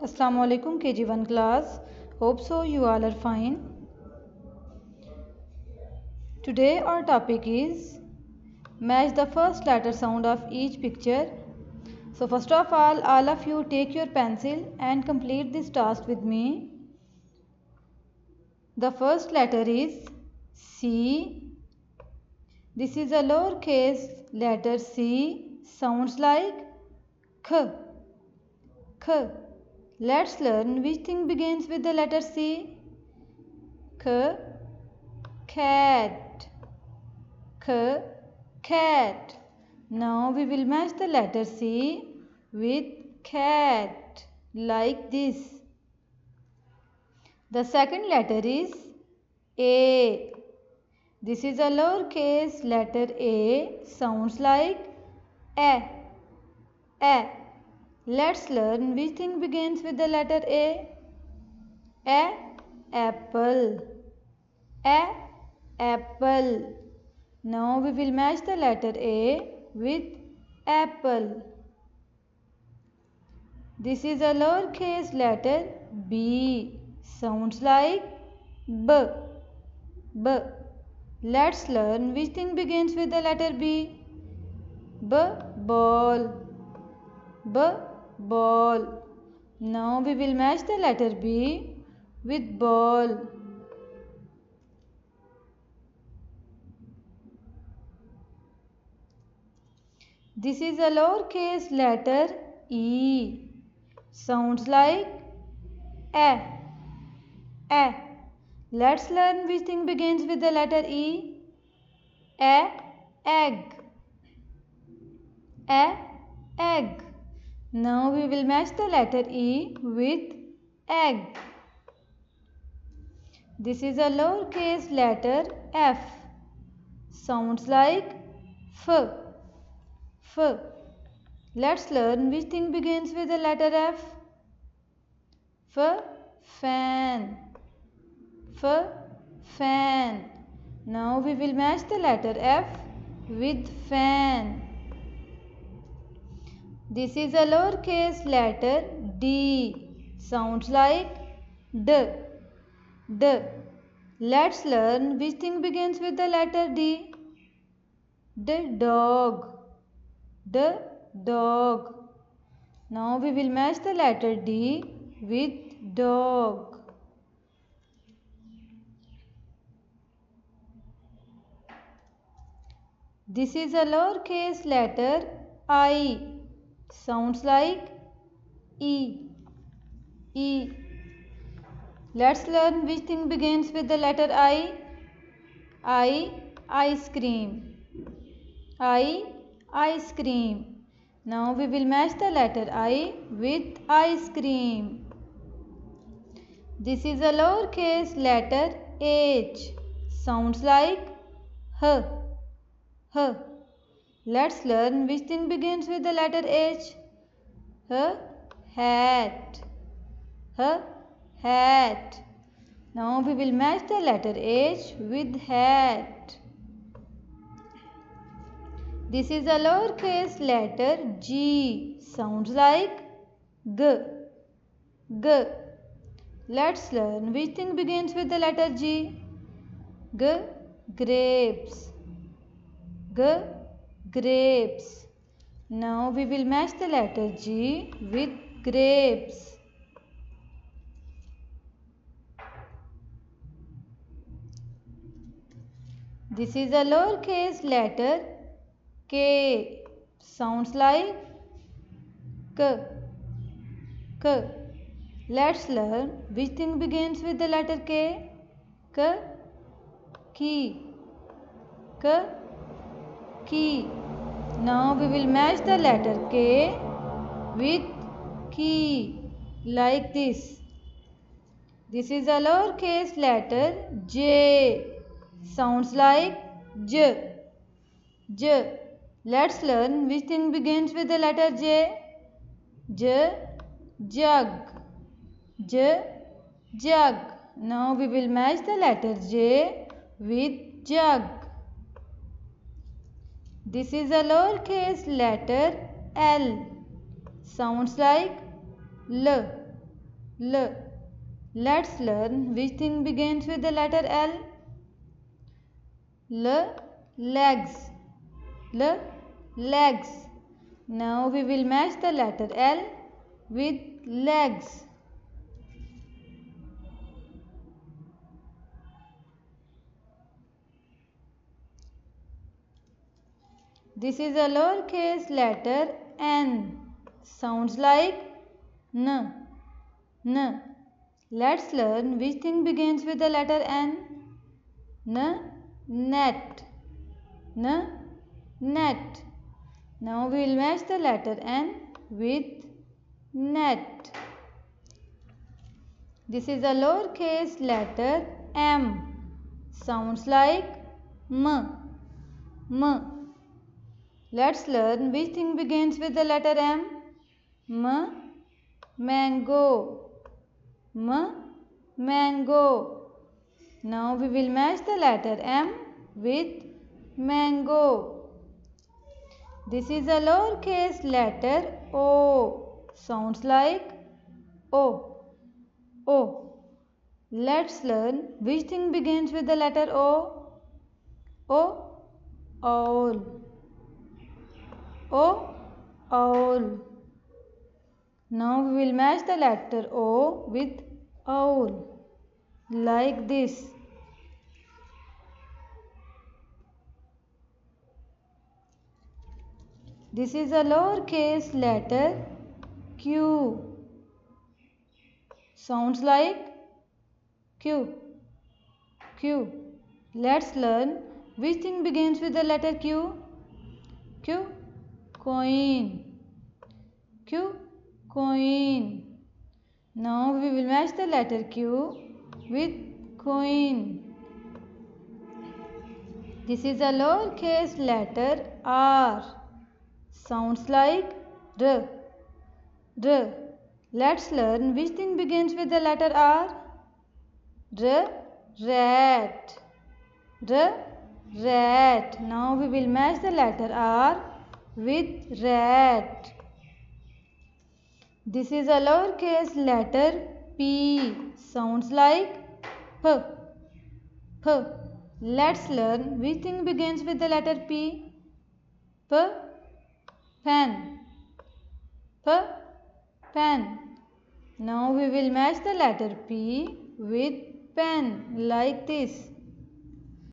Assalamu alaikum KG1 class. Hope so you all are fine. Today our topic is match the first letter sound of each picture. So first of all of you take your pencil and complete this task with me. The first letter is C. This is a lowercase letter C. Sounds like K. K. Let's learn which thing begins with the letter C. K. Cat. K. Cat. Now we will match the letter C with cat like this. The second letter is A. This is a lowercase letter A. Sounds like A. A. Let's learn which thing begins with the letter A. A. Apple. A. Apple. Now we will match the letter A with apple. This is a lowercase letter B. Sounds like B. B. Let's learn which thing begins with the letter B. B. Ball. B. Ball. Now we will match the letter B with ball. This is a lowercase letter E. Sounds like A. A. Let's learn which thing begins with the letter E. A. Egg. A. Egg. Now we will match the letter E with egg. This is a lowercase letter F. Sounds like F. F. Let's learn which thing begins with the letter F. F. Fan. F. Fan. Now we will match the letter F with fan. This is a lowercase letter D. Sounds like D. D. Let's learn which thing begins with the letter D. D. Dog. D. Dog. Now we will match the letter D with dog. This is a lowercase letter I. Sounds like E. E. Let's learn which thing begins with the letter I. I. Ice cream. I. Ice cream. Now we will match the letter I with ice cream. This is a lowercase letter H. Sounds like H. H. Let's learn which thing begins with the letter H. H. Hat. H. Hat. Now we will match the letter H with hat. This is a lowercase letter G. Sounds like G. G. Let's learn which thing begins with the letter G. G. Grapes. G. Grapes. Now we will match the letter G with grapes. This is a lowercase letter K. Sounds like K. K. Let's learn which thing begins with the letter K. K. Key. K. Key. Now we will match the letter K with key like this. This is a lowercase letter J. Sounds like J. J. Let's learn which thing begins with the letter J. J. Jug. J. Jug. Now we will match the letter J with jug. This is a lowercase letter L. Sounds like L. L. Let's learn which thing begins with the letter L. L. Legs. L. Legs. Now we will match the letter L with legs. This is a lowercase letter N. Sounds like N. N. Let's learn which thing begins with the letter N. N. Net. N. Net. Now we will match the letter N with net. This is a lowercase letter M. Sounds like M. M. Let's learn which thing begins with the letter M. M. Mango. M. Mango. Now we will match the letter M with mango. This is a lowercase letter O. Sounds like O. O. Let's learn which thing begins with the letter O. O. Owl. O. Owl. Now we will match the letter O with owl like this. This is a lowercase letter Q. Sounds like Q. Q. Let's learn which thing begins with the letter Q. Q. Coin. Q. Coin. Now we will match the letter Q with coin. This is a lowercase letter R. Sounds like R. R. Let's learn which thing begins with the letter R. R. Rat. R. Rat. Now we will match the letter R with rat. This is a lowercase letter P. Sounds like P. P. Let's learn which thing begins with the letter P. P. Pen. P. Pen. Now we will match the letter P with pen like this.